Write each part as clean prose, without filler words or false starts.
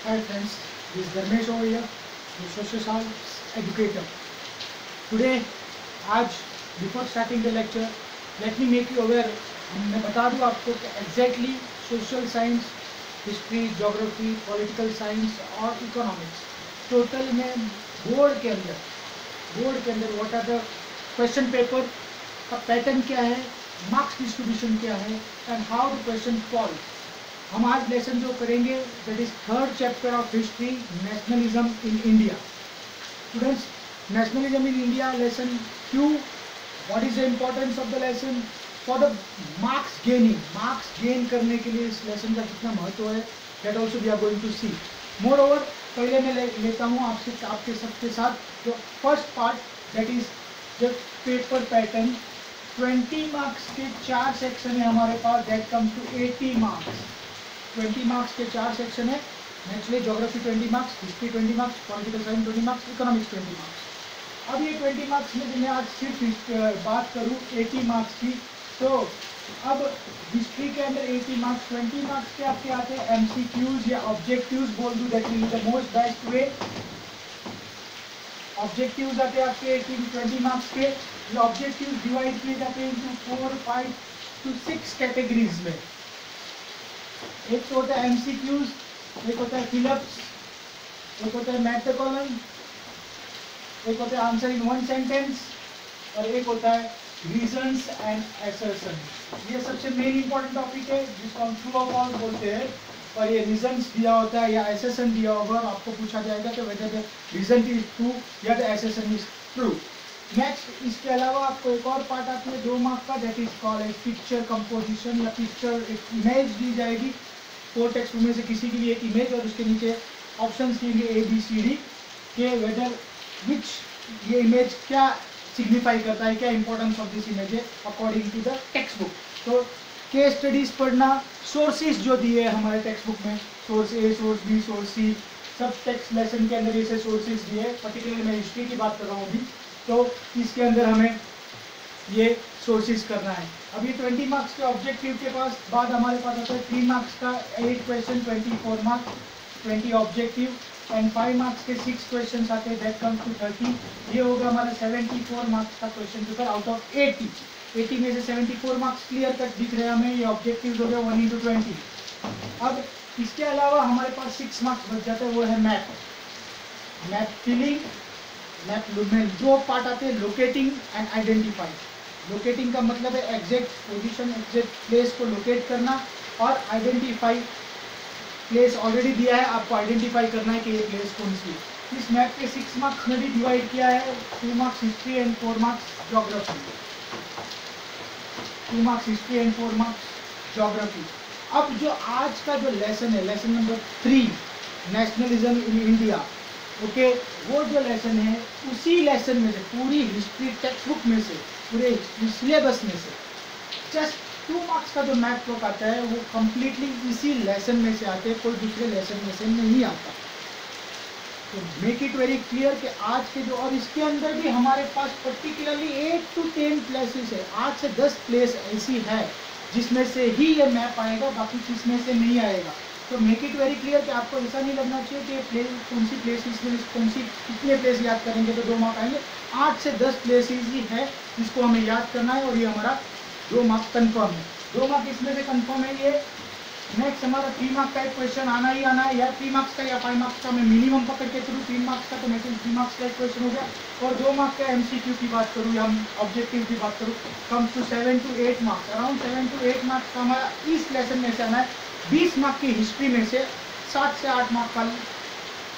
Hi friends, this is Dharmesh over here, the social science educator. Today, आज before starting the lecture, let me make you aware. मैं बता दूँ आपको कि exactly social science, history, geography, political science और economics total में board के अंदर what are the question paper का पैटर्न क्या है, मार्क्स डिस्ट्रीब्यूशन क्या है and how the question fall. हम आज लेसन जो करेंगे that is third chapter of history, nationalism in India. Students, nationalism in India lesson क्यों, what is the importance of the lesson for the marks gain करने के लिए इस लेसन का कितना महत्व है, that also we are going to see. Moreover पहले मैं लेता हूँ आपके सबके साथ जो first part that is the paper pattern. 20 marks के 4 सेक्शन है हमारे पास, that comes to 80 marks. 20 marks के 4 सेक्शन है. Naturally geography 20 marks, history 20 marks, political science 20 marks, economics 20 marks. अब ये 20 मार्क्स में मैं आज सिर्फ बात करूँ 80 मार्क्स की, तो अब हिस्ट्री के अंदर 80 मार्क्स, 20 मार्क्स के आपके आते हैं एमसीक्यूज या ऑब्जेक्टिव्स बोल दूँ, that is the most best way. Objectives आते हैं आपके 20 मार्क्स के. ये ऑब्जेक्टिव्स डिवाइड किए जाते हैं इनटू 4, 5 to 6 कैटेगरीज में. एक तो होता है एमसीक्यूज, एक होता है फिलअप्स, एक होता है मैथ द कॉलम, एक होता है आंसर इन वन सेंटेंस और एक होता है रीजंस एंड असर्शंस. ये सबसे मेन इंपॉर्टेंट टॉपिक है जिसको हम ट्रू और फॉल्स बोलते हैं. और ये रीजंस दिया होता है या असर्शन दिया होगा, आपको पूछा जाएगा कि whether the reason is true या the assertion is true. Next इसके अलावा आपको एक और पार्ट आती है 2 मार्क का, that is called as picture composition या पिक्चर. एक इमेज दी जाएगी 4 टेक्स्ट में से किसी के लिए एक इमेज और उसके नीचे ऑप्शंस देंगे ABCD के वेदर विच ये इमेज क्या सिग्निफाई करता है, क्या इंपॉर्टेंस ऑफ दिस इमेज है according to the text book. तो केस स्टडीज पढ़ना, सोर्सेज जो दिए है हमारे टेक्स्ट बुक में, source A, source B, source C, सब टेक्स्ट लेसन के अंदर ऐसे सोर्सेज दिए. पर्टिकुलरली मैं हिस्ट्री की बात कर रहा हूँ अभी, तो इसके अंदर हमें ये सोर्सेज करना है. अब ये 20 मार्क्स के ऑब्जेक्टिव के पास बाद हमारे पास आता है 3 मार्क्स का 8 question, 24 marks, 20 objective and 5 marks के 6 क्वेश्चन आते हैं, दैट कम्स टू 30. ये होगा हमारा 74 मार्क्स का क्वेश्चन पेपर आउट ऑफ 80. 80 में से 74 मार्क्स क्लियर कट दिख रहे हैं हमें. ये ऑब्जेक्टिव हो गया 1 into 20. अब इसके अलावा हमारे पास 6 मार्क्स बच जाते हैं, वो है मैप फिलिंग. मैप में 2 पार्ट आते हैं, लोकेटिंग एंड आइडेंटिफाई. लोकेटिंग का मतलब है एग्जैक्ट पोजीशन, एग्जैक्ट प्लेस को लोकेट करना, और आइडेंटिफाई प्लेस ऑलरेडी दिया है, आपको आइडेंटिफाई करना है कि ये प्लेस कौन सी. इस मैप के 6 मार्क्स में भी डिवाइड किया है, 2 marks history and 4 marks geography. 2 marks history and 4 marks geography. अब जो आज का जो लेसन है, lesson number 3, nationalism in India, okay, वो जो लेसन है उसी लेसन में से, पूरी हिस्ट्री टेक्स्ट बुक में से, पूरे हिस्ट्री सिलेबस में से जस्ट 2 मार्क्स का जो मैथ बुक आता है वो कम्प्लीटली इसी लेसन में से आते हैं, कोई दूसरे लेसन में से नहीं आता. तो मेक इट वेरी क्लियर कि आज के जो, और इसके अंदर भी हमारे पास पर्टिकुलरली 8 to 10 प्लेसेस है, 8 से 10 प्लेस ऐसी है जिसमें से ही ये मैप आएगा, बाकी किसमें से नहीं आएगा. तो मेक इट वेरी क्लियर कि आपको ऐसा नहीं लगना चाहिए कि प्लेस कौन सी प्लेसेस में कौन सी कितने प्लेस याद करेंगे तो 2 मार्क आएंगे. 8 से 10 प्लेसेस ही है जिसको हमें याद करना है, और ये हमारा 2 मार्क कन्फर्म है. 2 मार्क इसमें से कन्फर्म है. ये नेक्स्ट हमारा 3 मार्क का एक क्वेश्चन आना ही आना है, या 3 मार्क्स का या 5 मार्क्स का. मैं मिनिमम पकड़ के चलूँ 3 मार्क्स का, तो मैं 3 मार्क्स का एक क्वेश्चन हो गया. और 2 मार्क का MCQ की बात करूँ या ऑब्जेक्टिव की बात करूँ, comes to 7 to 8 marks. Around 7 to 8 marks का हमारा इस लेसन में से आना है. 20 मार्क की हिस्ट्री में से 7 से 8 मार्क का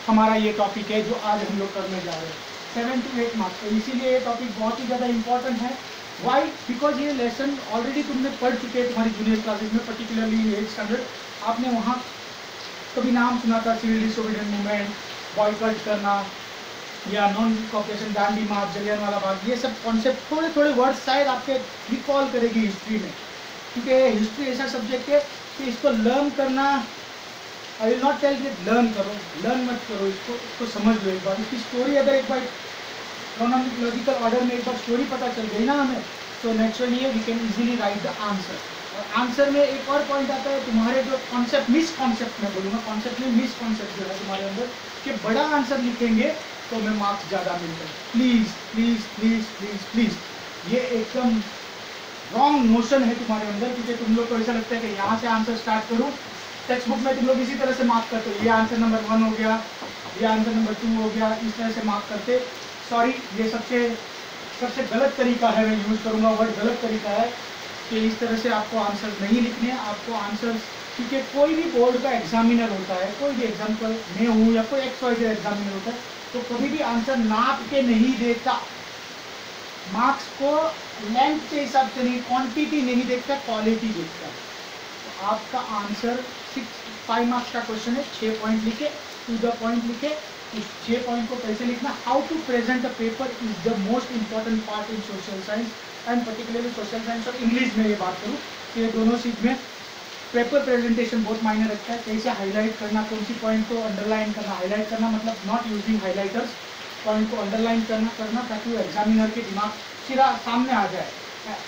हमारा ये टॉपिक है जो आज हम लोग करने जा रहे हैं, 7 to 8 मार्क्स. तो इसीलिए ये टॉपिक बहुत ही ज़्यादा इंपॉर्टेंट है. वाई? बिकॉज ये लेसन ऑलरेडी तुमने पढ़ चुके हैं तुम्हारी जूनियर क्लासेज में, पर्टिकुलरली इन 8th स्टैंडर्ड. आपने वहाँ कभी नाम सुना था, सिविल डिसोबीडियंट मूवमेंट, बॉयकॉट करना या नॉन कॉपरेशन, दांडी मार्च, जलियांवाला बाग, ये सब कॉन्सेप्ट थोड़े थोड़े वर्ड्स शायद आपके रिकॉल करेगी हिस्ट्री में, क्योंकि हिस्ट्री ऐसा सब्जेक्ट है कि इसको लर्न करना, आई विल नॉट टेल कि लर्न करो, लर्न मत करो, इसको समझ लो एक बार. इसकी स्टोरी अगर एक बार क्रोनोलॉजिकल ऑर्डर में एक बार स्टोरी पता चल गई ना हमें, तो naturally we can easily write the answer. और आंसर में एक और पॉइंट आता है, तुम्हारे जो कॉन्सेप्ट, मिसकॉन्सेप्ट मैं बोलूँगा, कॉन्सेप्ट में मिसकॉन्सेप्ट जो है तुम्हारे अंदर, कि बड़ा आंसर लिखेंगे तो मैं मार्क्स ज़्यादा मिलते हैं। Please please please please please, ये एकदम रॉन्ग नोशन है तुम्हारे अंदर, क्योंकि तुम लोग को ऐसा लगता है कि यहाँ से आंसर स्टार्ट करूँ। टेक्स्ट बुक में तुम लोग इसी तरह से मार्क करते हो, ये आंसर नंबर 1 हो गया, ये आंसर नंबर 2 हो गया, इस तरह से मार्क करते। सॉरी, ये सबसे गलत तरीका है, मैं यूज़ करूँगा वर्ड गलत तरीका है, कि इस तरह से आपको आंसर नहीं लिखने हैं। आपको आंसर, क्योंकि कोई भी बोर्ड का एग्जामिनर होता है, कोई भी एग्जाम्पल मैं हूँ या कोई XYZ एग्जामिनर होता है, तो कभी भी आंसर नाप के नहीं देता, मार्क्स को लेंथ के हिसाब से नहीं, क्वांटिटी नहीं देखता, क्वालिटी देखता है। तो आपका आंसर 5 मार्क्स का क्वेश्चन है, 6 पॉइंट लिखे, टू द पॉइंट लिखे। उस 6 पॉइंट को कैसे लिखना, how to present a paper is the most important part in social science and particularly social science और इंग्लिश में ये बात करूँ कि ये दोनों चीज़ में पेपर प्रेजेंटेशन बहुत मायने रखता है। कैसे हाईलाइट करना, कौन सी पॉइंट को अंडरलाइन करना, हाईलाइट करना मतलब नॉट यूजिंग हाईलाइटर्स, पॉइंट को अंडरलाइन करना ताकि वो एग्जामिनर के दिमाग सीधा सामने आ जाए,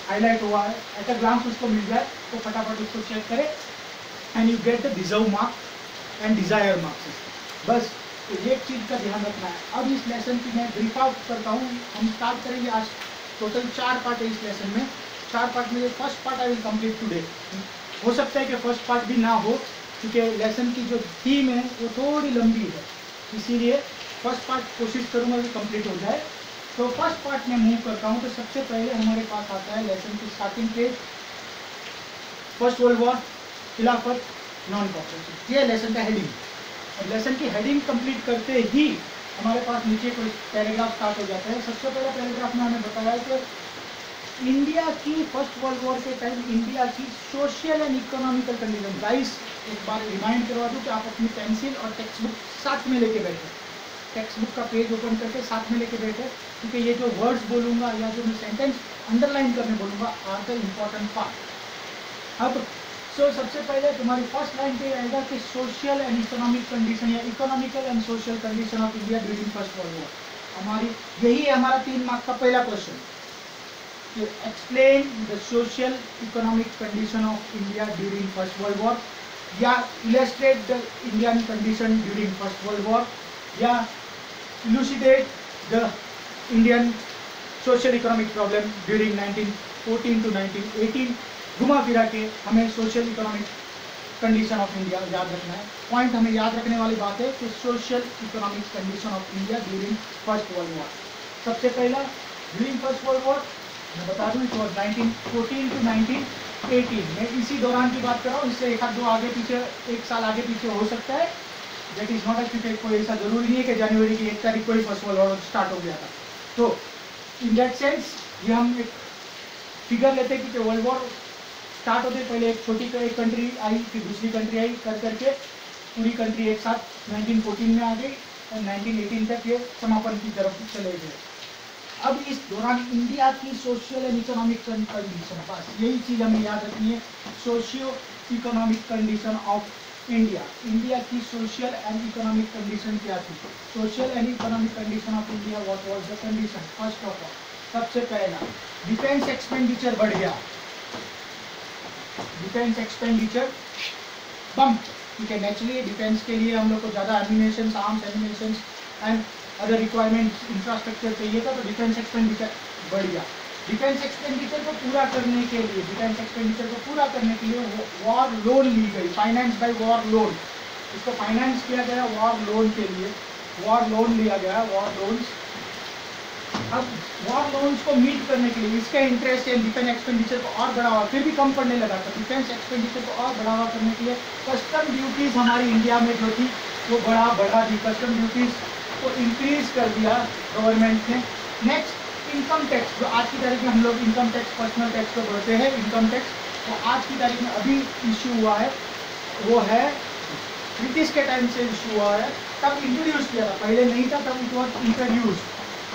हाईलाइट हुआ है, एट अ ग्लांस उसको मिल जाए, तो फटाफट उसको चेक करे and you get the deserve marks and desire marks. बस तो ये चीज़ का ध्यान रखना है। अब इस लेसन की मैं ब्रीफ आउट करता हूँ। हम स्टार्ट करेंगे आज, टोटल 4 पार्ट है इस लेसन में। 4 पार्ट में first part I will complete today. हो सकता है कि फर्स्ट पार्ट भी ना हो, क्योंकि लेसन की जो थीम है वो थोड़ी लंबी है, इसीलिए फर्स्ट पार्ट कोशिश करूँगा कि कंप्लीट हो जाए। तो फर्स्ट पार्ट में मूव करता हूँ। तो सबसे पहले हमारे पास आता है लेसन की starting page, first world war, खिलाफत, नॉन कॉपरेशन, ये लेसन का हेडिंग। और लेसन की हेडिंग कंप्लीट करते ही हमारे पास नीचे कोई पैराग्राफ स्टार्ट हो जाता है। सबसे पहले पैराग्राफ में हमें बताया कि इंडिया की फर्स्ट वर्ल्ड वॉर के टाइम इंडिया की social and economical condition. Guys एक बार रिमाइंड करवा दूँ कि आप अपनी पेंसिल और टेक्स्ट बुक साथ में लेके बैठे, टेक्स्ट बुक का पेज ओपन करके साथ में लेके बैठे, क्योंकि ये जो वर्ड्स बोलूँगा या जो मैं सेंटेंस अंडरलाइन करने बोलूँगा आर द इम्पॉर्टेंट पार्ट। अब सबसे पहले तुम्हारी फर्स्ट लाइन पे आएगा कि सोशल एंड इकोनॉमिक कंडीशन या economical and social condition of India during first world war. हमारी यही है हमारा 3 मार्क्स का पहला क्वेश्चन, कि explain the social economic condition of India during first world war, या illustrate the Indian condition during first world war, या elucidate the Indian social economic problem during 1914 to 1918। घुमा फिरा के हमें social economic condition of India याद रखना है। Point हमें याद रखने वाली बात है कि social economic condition of India during first world war. सबसे पहला ड्यूरिंग फर्स्ट वर्ल्ड वॉर मैं बता दूँ, इट वॉज 1914 to 1918। मैं इसी दौरान की बात कर रहा हूँ, इससे एक आध दो आगे पीछे, 1 साल आगे पीछे हो सकता है। दैट इज नॉट क्योंकि कोई ऐसा जरूरी नहीं है कि जनवरी की 1 तारीख को ही फर्स्ट वर्ल्ड वॉर स्टार्ट हो गया था। तो इन दैट सेंस ये हम एक फिगर लेते हैं कि वर्ल्ड वॉर स्टार्ट होते पहले एक छोटी एक कंट्री आई, फिर दूसरी कंट्री आई, कर करके पूरी कंट्री एक साथ 1914 में आ गई और 1918 तक ये समापन की तरफ चले गए। अब इस दौरान इंडिया की सोशल एंड इकोनॉमिक कंडीशन, बस यही चीज़ हमें याद रखनी है, socio economic condition of India. India की सोशल एंड इकोनॉमिक कंडीशन क्या थी? Social and economic condition of India, what was the condition? First of all सबसे पहला डिफेंस एक्सपेंडिचर बढ़ गया, डिफेंस एक्सपेंडिचर बम्प, ठीक है। नेचुरली डिफेंस के लिए हम लोग को ज़्यादा ammunition, arms, ammunition and other requirement infrastructure चाहिए था, तो डिफेंस एक्सपेंडिचर बढ़ गया। डिफेंस एक्सपेंडिचर को पूरा करने के लिए, डिफेंस एक्सपेंडिचर को पूरा करने के लिए वॉर लोन ली गई, फाइनेंस बाय वॉर लोन। इसको फाइनेंस किया गया वॉर लोन के लिए, वॉर लोन लिया गया, वॉर लोन्स। अब वॉर लोन्स को मीट करने के लिए इसका इंटरेस्ट एंड डिफेंस एक्सपेंडिचर को और बढ़ावा, फिर भी कम पड़ने लगा था। डिफेंस एक्सपेंडिचर को और बढ़ावा करने के लिए कस्टम ड्यूटीज हमारी इंडिया में जो थी वो बढ़ा दी, कस्टम ड्यूटीज को इंक्रीज कर दिया गवर्नमेंट ने। नेक्स्ट इनकम टैक्स, जो आज की तारीख में हम लोग इनकम टैक्स, पर्सनल टैक्स को बढ़ते हैं इनकम टैक्स, तो आज की तारीख में अभी इशू हुआ है, वो है ब्रिटिश के टाइम से इशू हुआ है, तब इंट्रोड्यूस किया था, पहले नहीं था, तब it was introduce.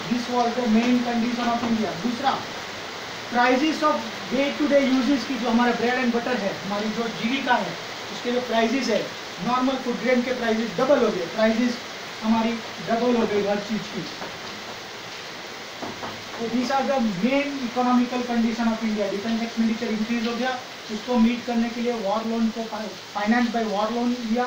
This was the main condition of India. दूसरा prices of day to day uses की, जो हमारा ब्रेड एंड बटर है, हमारी जो जीविका है, उसके जो प्राइजेस है, नॉर्मल फूड ग्रेन के प्राइजेस डबल हो गए, प्राइजेस हमारी डबल हो गई हर चीज़ की। These are the main economical condition of India. Defence expenditure increase हो गया, उसको मीट करने के लिए वॉर लोन को फाइनेंस बाय वॉर लोन लिया,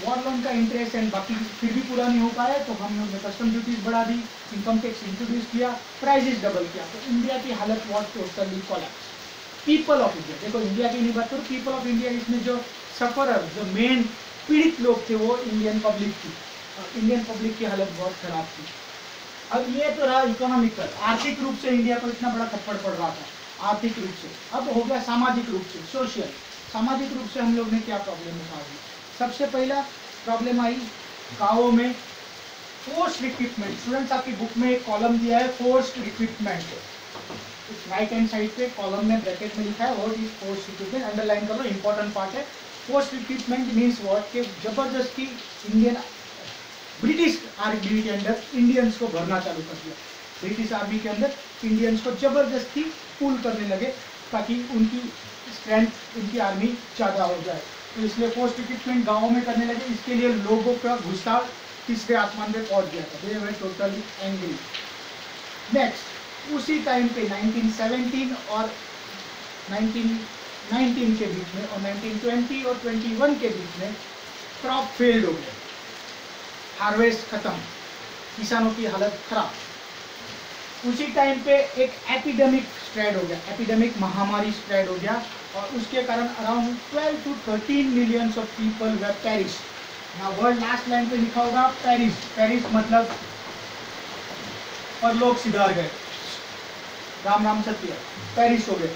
वॉर लोन का इंटरेस्ट एंड बाकी फिर भी पूरा नहीं हो पाया तो हम लोग ने कस्टम ड्यूटीज बढ़ा दी, इनकम टैक्स इंट्रोड्यूस किया, प्राइजेस डबल किया, तो इंडिया की हालत was totally collapse. People of India, देखो इंडिया की नहीं बात करो, पीपल ऑफ इंडिया, इसमें जो सफरर, जो मेन पीड़ित लोग थे वो इंडियन पब्लिक थी, और इंडियन पब्लिक की हालत बहुत खराब थी। अब ये तो रहा इकोनॉमिकल, आर्थिक रूप से इंडिया को इतना बड़ा थप्पड़ पड़ रहा था आर्थिक रूप से। अब हो गया सामाजिक रूप से, सोशल। सामाजिक रूप से हम लोग ने क्या प्रॉब्लम उठा दी? सबसे पहला प्रॉब्लम आई गाँवों में फोर्स्ड रिक्रूटमेंट। स्टूडेंट्स आपकी बुक में एक कॉलम दिया है forced recruitment, right hand side पे कॉलम में ब्रैकेट में लिखा है what is forced recruitment, underline कर लो, इंपॉर्टेंट पार्ट है। फोर्स्ड रिक्रूटमेंट मीन्स व्हाट, कि जबरदस्ती इंडियन ब्रिटिश आर्मी के अंदर इंडियंस को भरना चालू कर दिया। ब्रिटिश आर्मी के अंदर इंडियंस को जबरदस्ती पुल करने लगे ताकि उनकी स्ट्रेंथ, उनकी आर्मी ज़्यादा हो जाए, तो इसलिए फोर्स्ड रिक्रूटमेंट गाँवों में करने लगे। इसके लिए लोगों का गुस्सा तीसरे आसमान पे पहुंच गया था, दे वर टोटली एंग्री। नेक्स्ट, उसी टाइम पे 1917 और 1919 के बीच में और 1920 और 21 के बीच में क्रॉप फेल्ड हो गया, हार्वेस्ट खत्म, किसानों की हालत खराब। उसी टाइम पे एक एपिडेमिक स्प्रेड हो गया, एपिडेमिक महामारी स्प्रेड हो गया, और उसके कारण around 12 to 13 millions of people were perish. ना वर्ड लास्ट लाइन पे लिखा होगा पेरिस, पेरिस मतलब परलोक सिधार गए, राम राम सत्य, पेरिस हो गए।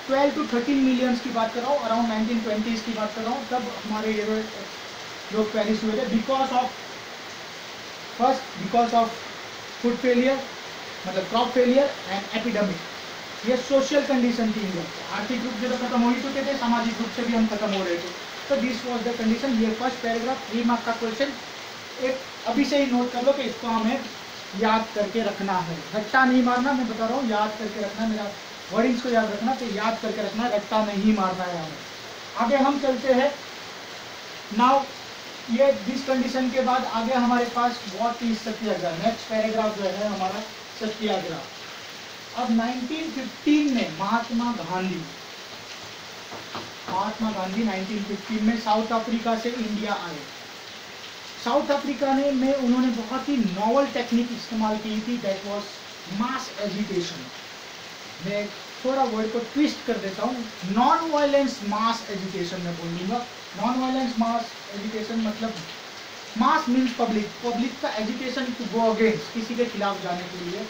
12 to 13 मिलियंस की बात कर रहा हूँ, अराउंड 1920s की बात कर रहा हूँ, तब हमारे ये लोग पेरिस हुए थे because of, first because of food failure, मतलब क्रॉप फेलियर एंड एपिडेमिक। ये सोशल कंडीशन थी इंडिया, आर्थिक रूप से तो खत्म हो ही चुके थे, सामाजिक रूप से भी हम खत्म हो रहे थे, तो दिस वाज द कंडीशन। ये फर्स्ट पैराग्राफ 3 मार्क का क्वेश्चन, एक अभी से ही नोट कर लो कि इसको हमें याद करके रखना है, रट्टा नहीं मारना, मैं बता रहा हूँ याद करके रखना, मेरा वर्डिंग्स को याद रखना, तो याद करके रखना, रट्टा नहीं मारना है हमें। आगे हम चलते हैं नाउ, ये दिस कंडीशन के बाद आगे हमारे पास what is Satyagraha, next paragraph जो है हमारा सत्याग्रह। अब 1915 में महात्मा गांधी 1915 में साउथ अफ्रीका से इंडिया आए। साउथ अफ्रीका में उन्होंने बहुत ही नॉवल टेक्निक इस्तेमाल की थी, दैट वाज मास एजिटेशन। मैं थोड़ा वर्ड को ट्विस्ट कर देता हूँ, नॉन वायलेंस मास एजिटेशन में बोल दूंगा। नॉन वायलेंस मास एजिटेशन मतलब मास मीन्स पब्लिक, पब्लिक का एजिटेशन टू गो अगेंस्ट, किसी के खिलाफ जाने के लिए,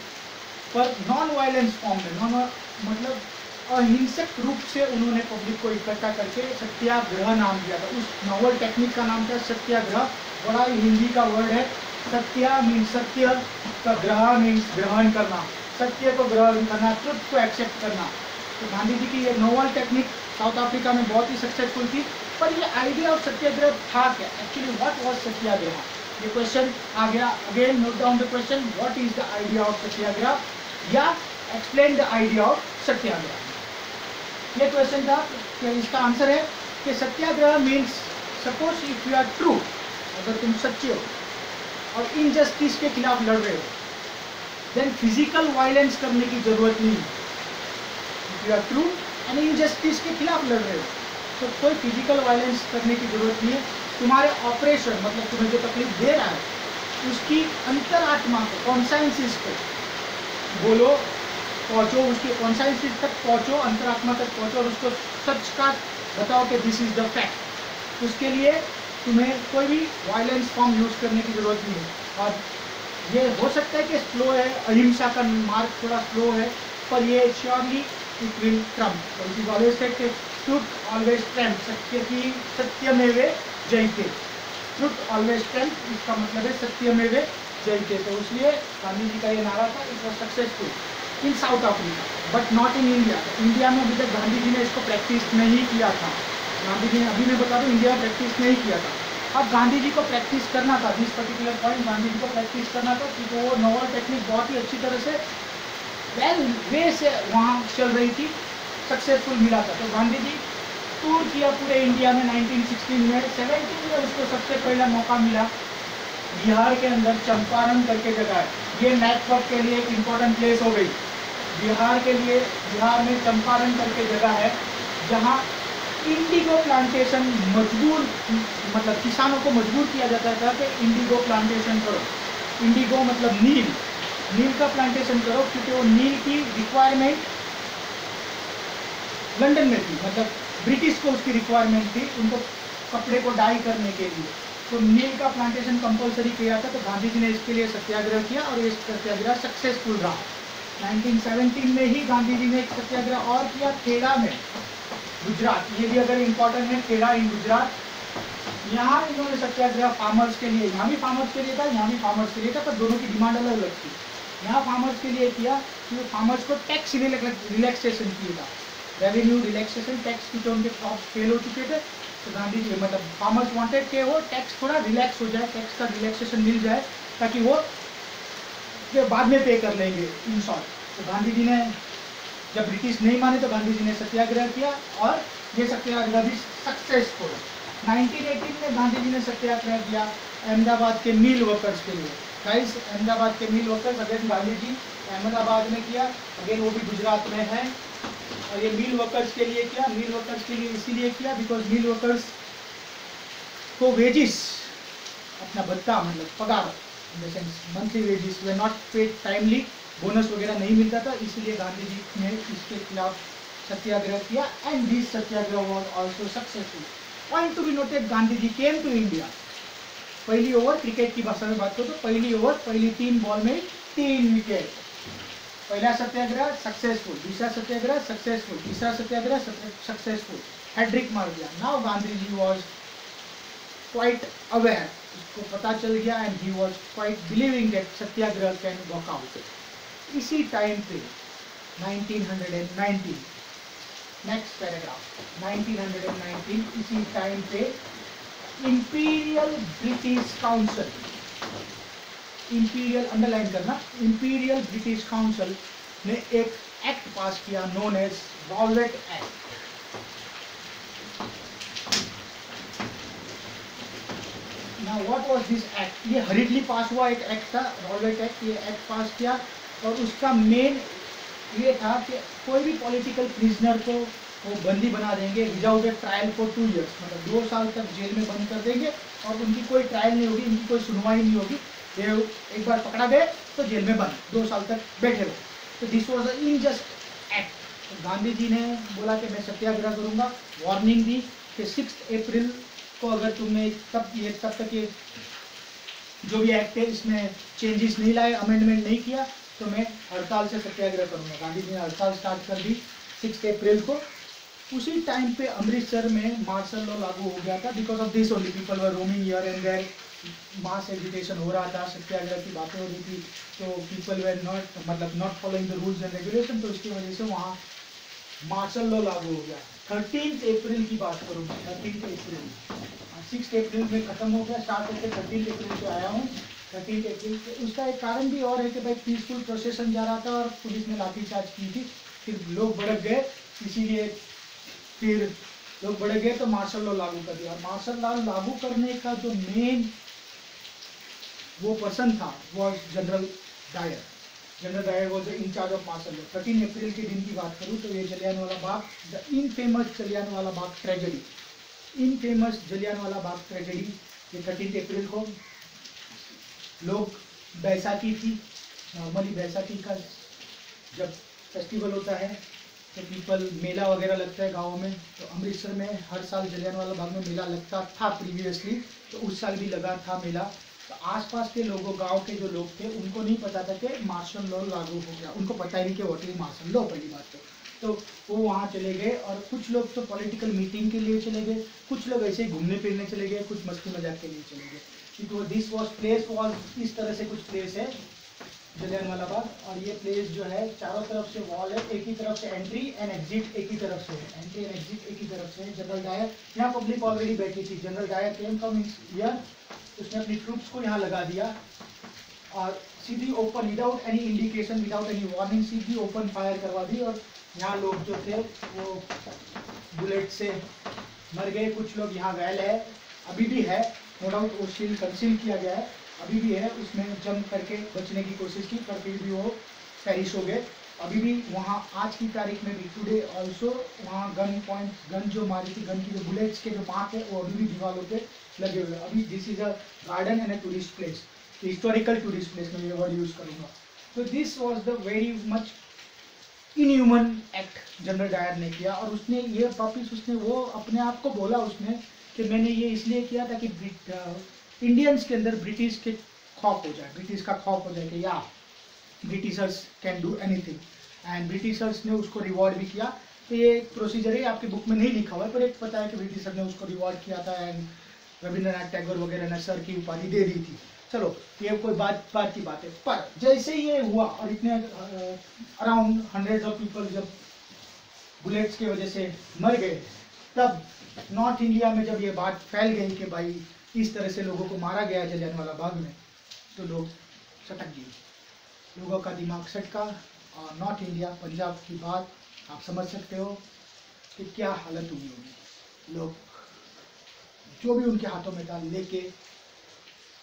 पर नॉन वायलेंस फॉर्म में, नॉन मतलब अहिंसक रूप से उन्होंने पब्लिक को इकट्ठा करके सत्याग्रह नाम दिया था। उस नॉवल टेक्निक का नाम था सत्याग्रह। बड़ा हिंदी का वर्ड है, सत्या मीन्स सत्य का, ग्रह मीन्स ग्रहण करना, सत्य को ग्रहण करना, ट्रुथ को एक्सेप्ट करना। तो गांधी जी की ये नॉवल टेक्निक साउथ अफ्रीका में बहुत ही सक्सेसफुल थी। पर ये आइडिया ऑफ सत्याग्रह था क्या, एक्चुअली व्हाट वाज सत्याग्रह, ये क्वेश्चन आ गया। Again note down the question, what is the idea of Satyagraha, या explain the idea of Satyagraha. ये क्वेश्चन था कि इसका आंसर है कि Satyagraha means, suppose if you are true, अगर तुम सच्चे हो और इनजस्टिस के खिलाफ लड़ रहे हो, देन फिजिकल वायलेंस करने की जरूरत नहीं। If you are true and injustice के खिलाफ लड़ रहे हो तो कोई फिजिकल वायलेंस करने की जरूरत नहीं है। तुम्हारे ऑपरेशन मतलब तुम्हें जो तकलीफ दे रहा है उसकी अंतरात्मा को, कॉन्साइंसिस को बोलो, पहुँचो, उसके कॉन्साइंसिस तक पहुँचो, अंतरात्मा तक पहुँचो और उसको सच का बताओ कि दिस इज द फैक्ट। उसके लिए तुम्हें कोई भी वायलेंस फॉर्म यूज करने की जरूरत नहीं है। और ये हो सकता है कि स्लो है, अहिंसा का मार्ग थोड़ा स्लो है, पर ये surely it will Trump. It is always said कि ट्रुथ ऑलवेज ट्रम्प, सत्यमेवे जयते, ट्रुथ ऑलवेज ट्रम्प, इसका मतलब है सत्यमेवे जयते। तो इसलिए गांधी जी का ये नारा था, it was successful in south Africa but not in India. India में अभी तक गांधी जी ने इसको प्रैक्टिस नहीं किया था। गांधी जी ने, अभी मैं बता दूं, इंडिया में प्रैक्टिस नहीं किया था। अब गांधी जी को प्रैक्टिस करना था, this particular point Gandhi ji को प्रैक्टिस करना था, क्योंकि वो नॉवल टेक्निक बहुत ही अच्छी तरह से वेल वे से वहाँ चल रही थी, सक्सेसफुल मिला था। तो गांधी जी टूर किया पूरे इंडिया में 1916 में, 17 में उसको सबसे पहला मौका मिला बिहार के अंदर चंपारण करके जगह है, ये नेटवर्क के लिए एक इम्पोर्टेंट प्लेस हो गई। बिहार के लिए, बिहार में चंपारण करके जगह है जहाँ इंडिगो प्लांटेशन मजबूर, मतलब किसानों को मजबूर किया जाता था कि इंडिगो प्लांटेशन करो। इंडिगो मतलब नील, नील का प्लांटेशन करो, क्योंकि वो नील की रिक्वायरमेंट लंदन में थी, मतलब ब्रिटिश को उसकी रिक्वायरमेंट थी उनको कपड़े को डाई करने के लिए, तो नील का प्लांटेशन कंपलसरी किया था। तो गांधी जी ने इसके लिए सत्याग्रह किया और ये सत्याग्रह सक्सेसफुल रहा। 1917 में ही गांधी जी ने एक सत्याग्रह और किया खेड़ा में, गुजरात, ये भी अगर इम्पोर्टेंट है, खेड़ा इन गुजरात। यहाँ इन्होंने सत्याग्रह फार्मर्स के लिए, यहाँ भी फार्मर्स के लिए था, यहाँ भी फार्मर्स के लिए था, पर दोनों की डिमांड अलग अलग थी। यहाँ फार्मर्स के लिए किया कि फार्मर्स को टैक्स रिलैक्सेशन किया था, रेवेन्यू रिलैक्सेशन, टैक्स क्योंकि उनके क्रॉप्स फेल हो चुके थे। तो गांधी जी मतलब फार्मर्स वांटेड कि वो टैक्स थोड़ा रिलैक्स हो जाए, टैक्स का रिलैक्सेशन मिल जाए, ताकि वो बाद में पे कर लेंगे इन शॉर्ट। तो गांधी जी ने, जब ब्रिटिश नहीं माने तो गांधी जी ने सत्याग्रह किया और ये सत्याग्रह भी सक्सेसफुल। 1918 में गांधी जी ने सत्याग्रह किया अहमदाबाद के मिल वर्कर्स के लिए। गाइस, अहमदाबाद के मिल वर्कर्स, अगेन गांधी जी अहमदाबाद में किया, अगेन वो भी गुजरात में है। और ये मिल वर्कर्स के लिए किया, मिल वर्कर्स के लिए इसीलिए किया बिकॉज मिल वर्कर्स को वेजिस, अपना भत्ता मतलब पगार, in the sense monthly wages were not paid timely, bonus वगैरह नहीं मिलता था, इसलिए गांधी जी ने इसके खिलाफ सत्याग्रह किया and this satyagraha was also successful. Point to be noted, Gandhi ji came to India. पहली ओवर, क्रिकेट की भाषा में बात करो तो पहली ओवर, पहली 3 बॉल में 3 विकेट। पहला सत्याग्रह सक्सेसफुल, दूसरा सत्याग्रह सक्सेसफुल, तीसरा सत्याग्रह सक्सेसफुल, हैट्रिक मार दिया। Now Gandhi ji was quite aware, उसको पता चल गया and he was quite believing that satyagraha can work out. इसी टाइम पे 1919, नेक्स्ट पैराग्राफ, 1919, इसी टाइम पे imperial British council, imperial underline करना, इंपीरियल ब्रिटिश काउंसिल ने एक एक्ट पास किया known as Rowlatt act. Now what was this act? ये hurriedly pass हुआ एक एक्ट था, रॉलेट एक्ट। ये एक्ट पास किया और उसका मेन ये था कि कोई भी पॉलिटिकल प्रिजनर को वो बंदी बना देंगे without A trial for 2 years, मतलब 2 साल तक जेल में बंद कर देंगे और उनकी कोई ट्रायल नहीं होगी, उनकी कोई सुनवाई नहीं होगी। ये एक बार पकड़ा गए तो जेल में बंद, 2 साल तक बैठे रहो। तो this was a unjust act. तो गांधी जी ने बोला कि मैं सत्याग्रह करूंगा, वार्निंग दी कि 6 अप्रैल को अगर तुमने तब तक ये जो भी एक्ट है इसमें चेंजेस नहीं लाए, अमेंडमेंट नहीं किया, तो मैं हड़ताल से सत्याग्रह करूंगा। गांधी जी ने हड़ताल स्टार्ट कर दी 6 अप्रैल को। उसी टाइम पे अमृतसर में मार्शल लॉ लागू हो गया था। Because of this only people were roaming here and there, mass education हो रहा था, सत्याग्रह की बातें हो रही थी, तो people way not following the rules and regulation, तो इसकी वजह से वहाँ मार्शल लॉ लागू हो गया। 13 अप्रैल की बात करूँ, 13 अप्रैल, 6 अप्रैल में खत्म हो गया, स्टार्ट होकर 13 अप्रैल से आया हूँ। 13 अप्रैल से उसका एक कारण भी और है कि भाई पीसफुल प्रोसेशन जा रहा था और पुलिस ने लाठीचार्ज की थी, फिर लोग भड़क गए, इसीलिए फिर लोग भड़क गए तो मार्शल लॉ लागू कर दिया। मार्शल लॉ लागू करने का जो मेन वो पर्सन था वो general Dyer. General Dyer was in charge of martial law. 13 April के दिन की बात करूँ तो ये Jallianwala Bagh, the infamous Jallianwala Bagh tragedy, infamous Jallianwala Bagh tragedy, ये 13 अप्रैल को लोग, बैसाखी थी, नॉर्मली बैसाखी का जब फेस्टिवल होता है तो पीपल, मेला वगैरह लगता है गाँव में, तो अमृतसर में हर साल जलियांवाला बाग में मेला लगता था प्रीवियसली, तो उस साल भी लगा था मेला। तो आसपास के लोगों, गांव के जो लोग थे, उनको नहीं पता था कि मार्शल लॉ लागू हो गया, उनको पता ही नहीं कि व्हाट इज मार्शल लॉ, पहली बात तो वो वहाँ चले गए और कुछ लोग तो पॉलिटिकल मीटिंग के लिए चले गए, कुछ लोग ऐसे ही घूमने फिरने चले गए, कुछ मस्ती मजाक के लिए चले गए। तो दिस वॉज प्लेस वॉज, इस तरह से कुछ प्लेस है जलियांवाला बाग, और ये प्लेस जो है चारों तरफ से वॉल है, एक ही तरफ से एंट्री एंड एग्जिट एक ही तरफ से है, एंट्री एंड एग्जिट एक ही तरफ से है। जनरल डायर, यहाँ पब्लिक ऑलरेडी बैठी थी, general Dyer came from here, उसने अपनी ट्रूप्स को यहाँ लगा दिया और सीधी open, without any indication, without any warning, सीधी ओपन फायर करवा दी और यहाँ लोग जो थे वो बुलेट से मर गए, कुछ लोग यहाँ घायल है, अभी भी है, नो डाउट वो शील्ड कंसील किया गया है, अभी भी है, उसमें जंप करके बचने की कोशिश की पर फिर भी वो पेरिश हो गए। अभी भी वहाँ आज की तारीख में भी टुडे ऑल्सो वहाँ गन पॉइंट, गन जो मारी थी, गन की जो बुलेट्स के जो मार्क है वो अभी भी दीवारों पे लगे हुए हैं। अभी this is a garden and a tourist place, historical tourist place में ये वर्ड यूज करूँगा। तो this was the very much inhuman act General Dyer ने किया। और उसने ये वापिस उसने वो अपने आप को बोला उसने कि मैंने ये इसलिए किया ताकि इंडियंस के अंदर ब्रिटिश के खौफ हो जाए, ब्रिटिश का खौफ हो जाए कि या Britishers can do anything, and Britishers ने उसको रिवॉर्ड भी किया। तो ये प्रोसीजर है, आपकी बुक में नहीं लिखा हुआ है पर एक पता है कि ब्रिटिशर ने उसको रिवॉर्ड किया था एंड रविंद्रनाथ टैगोर वगैरह ने सर की उपाधि दे दी थी। चलो ये कोई बात की बात है। पर जैसे ही ये हुआ और इतने अराउंड हंड्रेड्स ऑफ पीपल जब बुलेट्स की वजह से मर गए, तब नॉर्थ इंडिया में जब ये बात फैल गई कि भाई इस तरह से लोगों को मारा गया जलियांवाला बाग में, तो लोग सटक गए, लोगों का दिमाग सटका। और नॉर्थ इंडिया, पंजाब की बात आप समझ सकते हो कि क्या हालत हुई होगी। लोग जो भी उनके हाथों में था लेके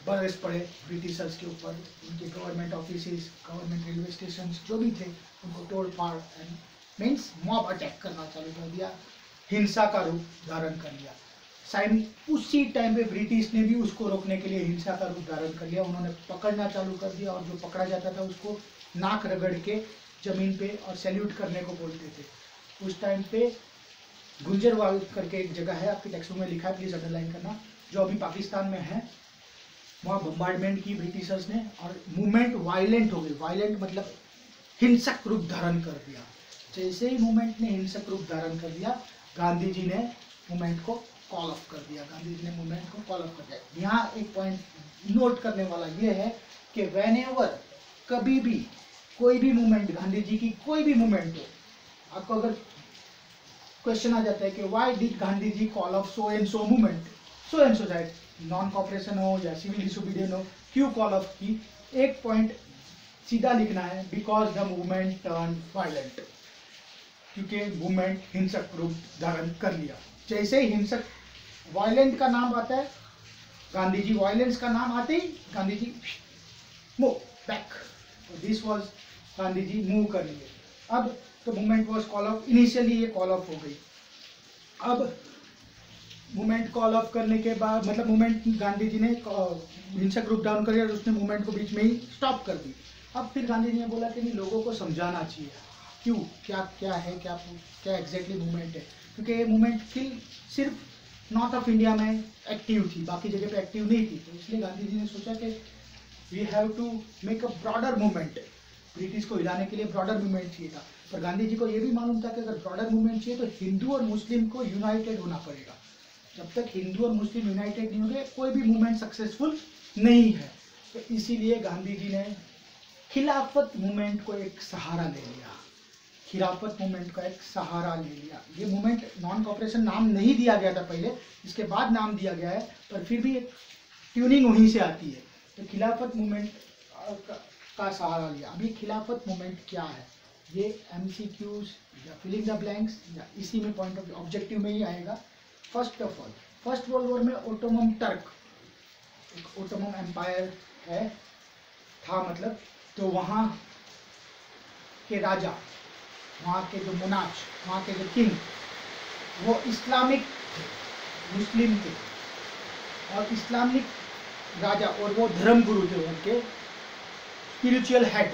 बरस पड़े ब्रिटिशर्स के ऊपर, उनके government offices, government railway station जो भी थे उनको तोड़ फाड़ एंड मीन्स मॉब अटैक करना चालू कर दिया, हिंसा का रूप धारण कर लिया। उसी टाइम पे ब्रिटिश ने भी उसको रोकने के लिए हिंसा का रूप धारण कर लिया। उन्होंने पकड़ना चालू कर दिया और जो पकड़ा जाता था उसको नाक रगड़ के जमीन पे और सैल्यूट करने को बोलते थे। उस टाइम पे गुंजरवाल करके एक जगह है, आपके टेक्स्ट में लिखा है, प्लीज अंडरलाइन करना, जो अभी पाकिस्तान में है। वहाँ बम्बार्डमेंट की ब्रिटिशर्स ने और मूवमेंट वायलेंट हो गई। वायलेंट मतलब हिंसक रूप धारण कर दिया। जैसे ही मूवमेंट ने हिंसक रूप धारण कर दिया, गांधी जी ने मूवमेंट को कॉल ऑफ कर दिया। गांधी जी ने मूवमेंट को कॉल ऑफ कर दिया। यहाँ एक पॉइंट नोट करने वाला ये है कि व्हेनेवर कभी भी कोई भी मूवमेंट, गांधी जी की कोई भी मूवमेंट हो, आपको अगर क्वेश्चन आ जाता है कि why did Gandhi ji call off so and so movement, so and so चाहे नॉन कॉपरेशन हो या सिविल डिसोबीडियंस हो, क्यों कॉल ऑफ की, एक पॉइंट सीधा लिखना है, because the movement turn violent, क्योंकि मूवमेंट हिंसक रूप धारण कर लिया। जैसे ही हिंसक वायलेंट का नाम आता है, गांधी जी वायलेंस का नाम आते ही Gandhi ji move back. This was Gandhi ji move कर लिए। अब तो movement was call off, initially ये कॉल ऑफ हो गई। अब मूवमेंट कॉल ऑफ करने के बाद मतलब मूवमेंट गांधी जी ने हिंसक रूप धारण कर लिया, उसने मूवमेंट को बीच में ही स्टॉप कर दी। अब फिर गांधी जी ने बोला कि नहीं, लोगों को समझाना चाहिए क्यों, क्या क्या है, क्या एग्जैक्टली मूवमेंट है, क्योंकि ये मूवमेंट सिर्फ नॉर्थ ऑफ इंडिया में एक्टिव थी, बाकी जगह पे एक्टिव नहीं थी। तो इसलिए गांधी जी ने सोचा कि we have to make a broader movement. British को हिलाने के लिए ब्रॉडर मूवमेंट चाहिए था, पर गांधी जी को ये भी मालूम था कि अगर ब्रॉडर मूवमेंट चाहिए तो हिंदू और मुस्लिम को यूनाइटेड होना पड़ेगा। जब तक हिंदू और मुस्लिम यूनाइटेड नहीं होंगे, कोई भी मूवमेंट सक्सेसफुल नहीं है। तो इसीलिए गांधी जी ने खिलाफत मूवमेंट को एक सहारा ले लिया। खिलाफत मूवमेंट का एक सहारा ले लिया। ये मूवमेंट नॉन कॉपरेशन नाम नहीं दिया गया था पहले, इसके बाद नाम दिया गया है, पर फिर भी एक ट्यूनिंग वहीं से आती है। तो खिलाफत मूवमेंट का सहारा लिया। अभी खिलाफत मूवमेंट क्या है, ये MCQs या फिलिंग द ब्लैंक्स या इसी में पॉइंट ऑफ ऑब्जेक्टिव में ही आएगा। First of all, first world war में ओटोमन टर्क, एक ओटोमन एम्पायर है था मतलब, तो वहाँ के राजा, वहाँ के जो मोनार्च, वहाँ के जो किंग, वो इस्लामिक थे, मुस्लिम थे, और इस्लामिक राजा और वो धर्म गुरु थे, उनके स्पिरिचुअल हेड।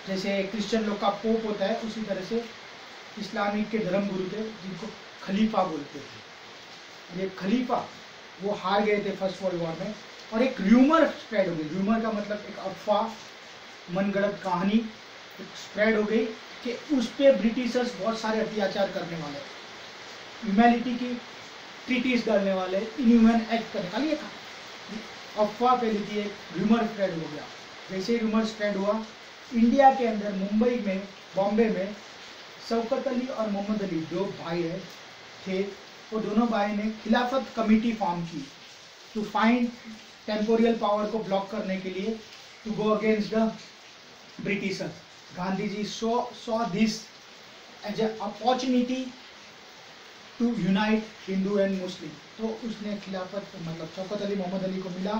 जैसे क्रिश्चियन लोग का पोप होता है, उसी तरह से इस्लामिक के धर्म गुरु थे जिनको खलीफा बोलते थे। ये खलीफा वो हार गए थे फर्स्ट वर्ल्ड वॉर में, और एक र्यूमर स्प्रेड हो गई। र्यूमर का मतलब एक अफवाह, मनगढ़ंत कहानी स्प्रेड हो गई कि उस पर ब्रिटिशर्स बहुत सारे अत्याचार करने वाले, ह्यूमैनिटी की ट्रीटीज डालने वाले, इनह्यूमन एक्ट करने वाले। अफवाह फैली थी, एक र्यूमर स्प्रेड हो गया। जैसे ही र्यूमर स्प्रेड हुआ, इंडिया के अंदर मुंबई में, बॉम्बे में शौकत अली और मोहम्मद अली दो भाई थे। वो दोनों भाई ने खिलाफत कमेटी फॉर्म की टू फाइंड टेम्पोरियल पावर को ब्लॉक करने के लिए, to go against the Britishers. Gandhi ji saw this as a opportunity to unite Hindu and Muslim. तो उसने खिलाफत मतलब शौकत अली मोहम्मद अली को मिला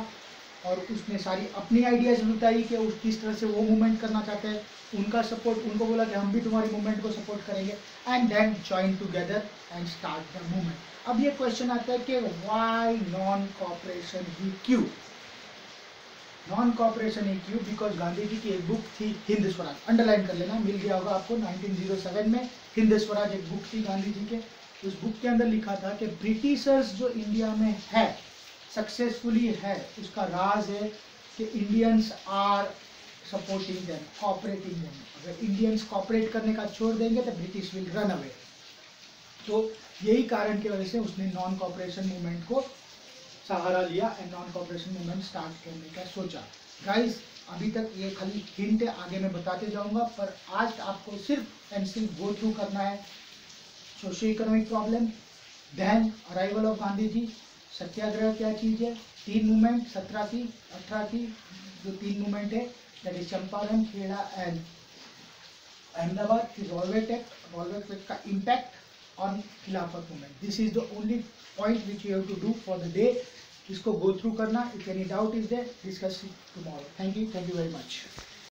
और उसने सारी अपनी आइडियाज बताई कि उस किस तरह से वो मूवमेंट करना चाहते हैं, उनका सपोर्ट, उनको बोला कि हम भी तुम्हारी मूवमेंट को सपोर्ट करेंगे, and then join together and start the movement. अब ये क्वेश्चन आता है कि व्हाई नॉन कॉपरेशन ही क्यों? नॉन कॉपरेशन ही क्यों? बिकॉज गांधी जी की एक बुक थी हिंद स्वराज, अंडरलाइन कर लेना, मिल गया होगा आपको, 1907 में हिंद स्वराज एक बुक थी गांधी जी के। उस बुक के अंदर लिखा था कि ब्रिटिशर्स जो इंडिया में है, सक्सेसफुली है, उसका राज है कि Indians are supporting them, cooperating them. अगर इंडियंस कॉपरेट करने का छोड़ देंगे तो ब्रिटिश विल रन अवे। तो यही कारण की वजह से उसने नॉन कॉपरेशन मूवमेंट को सहारा लिया and non cooperation movement start करने का सोचा। गाइस, अभी तक ये खाली हिंट है, आगे मैं बताते जाऊंगा, पर आज आपको सिर्फ एंड सिर्फ गो थ्रू करना है socio economic problem, then arrival of Gandhi ji, Satyagraha क्या चीज़ है, 3 मूवमेंट 17 की 18 की जो 3 मूवमेंट है, that is Champaran, Kheda and Ahmedabad, फिर रॉलवेट एक्ट का impact on Khilafat movement. This is the only point which you have to do for the day. इसको गो थ्रू करना, if any doubt is there discuss tomorrow. Thank you very much.